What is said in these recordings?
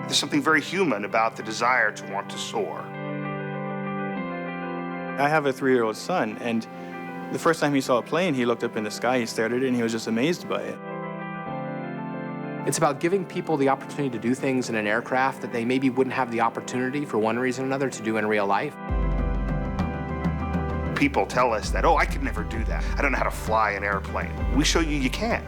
There's something very human about the desire to want to soar. I have a 3-year-old son, and the first time he saw a plane, he looked up in the sky, he stared at it, and he was just amazed by it. It's about giving people the opportunity to do things in an aircraft that they maybe wouldn't have the opportunity, for one reason or another, to do in real life. People tell us that, oh, I could never do that. I don't know how to fly an airplane. We show you you can.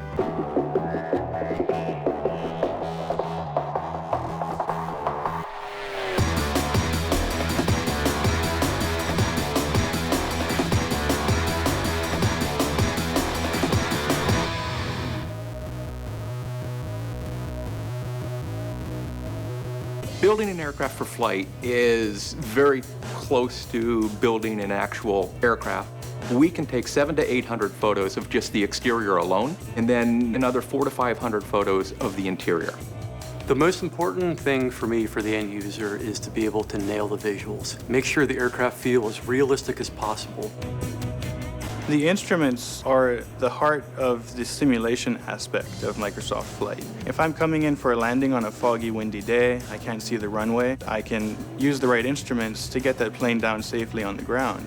Building an aircraft for flight is very close to building an actual aircraft. We can take 700 to 800 photos of just the exterior alone, and then another 400 to 500 photos of the interior. The most important thing for me, for the end user, is to be able to nail the visuals. Make sure the aircraft feel as realistic as possible. The instruments are the heart of the simulation aspect of Microsoft Flight. If I'm coming in for a landing on a foggy, windy day, I can't see the runway, I can use the right instruments to get that plane down safely on the ground.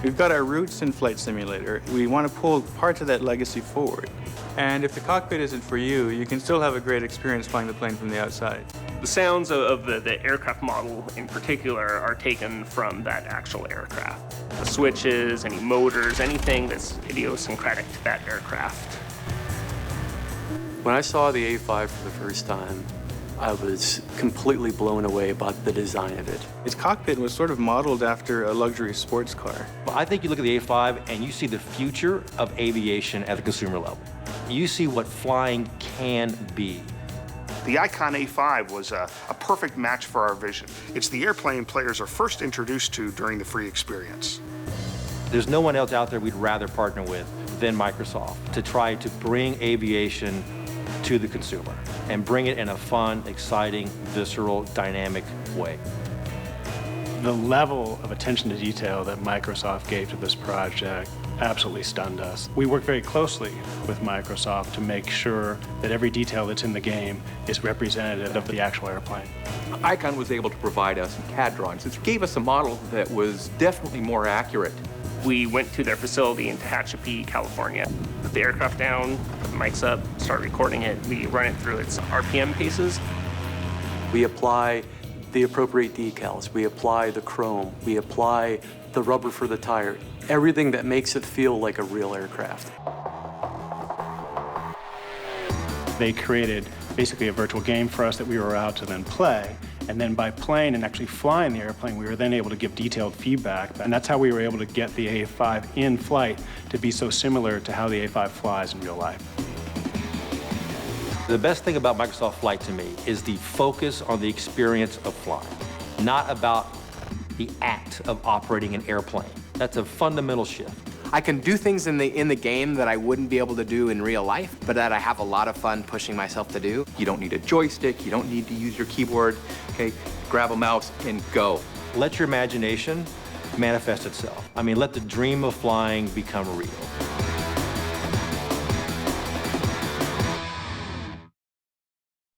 We've got our roots in Flight Simulator. We want to pull parts of that legacy forward. And if the cockpit isn't for you, you can still have a great experience flying the plane from the outside. The sounds of the aircraft model in particular are taken from that actual aircraft. The switches, any motors, anything that's idiosyncratic to that aircraft. When I saw the A5 for the first time, I was completely blown away about the design of it. Its cockpit was sort of modeled after a luxury sports car. Well, I think you look at the A5 and you see the future of aviation at the consumer level. You see what flying can be. The Icon A5 was a perfect match for our vision. It's the airplane players are first introduced to during the free experience. There's no one else out there we'd rather partner with than Microsoft to try to bring aviation to the consumer and bring it in a fun, exciting, visceral, dynamic way. The level of attention to detail that Microsoft gave to this project absolutely stunned us. We work very closely with Microsoft to make sure that every detail that's in the game is representative of the actual airplane. Icon was able to provide us some CAD drawings. It gave us a model that was definitely more accurate. We went to their facility in Tehachapi, California. Put the aircraft down, put the mics up, start recording it. We run it through its RPM paces. We apply the appropriate decals. We apply the chrome. We apply the rubber for the tire. Everything that makes it feel like a real aircraft. They created basically a virtual game for us that we were allowed to then play. And then by playing and actually flying the airplane, we were then able to give detailed feedback. And that's how we were able to get the A5 in flight to be so similar to how the A5 flies in real life. The best thing about Microsoft Flight to me is the focus on the experience of flying, not about the act of operating an airplane. That's a fundamental shift. I can do things in the game that I wouldn't be able to do in real life, but that I have a lot of fun pushing myself to do. You don't need a joystick, you don't need to use your keyboard, okay? Grab a mouse and go. Let your imagination manifest itself. I mean, let the dream of flying become real.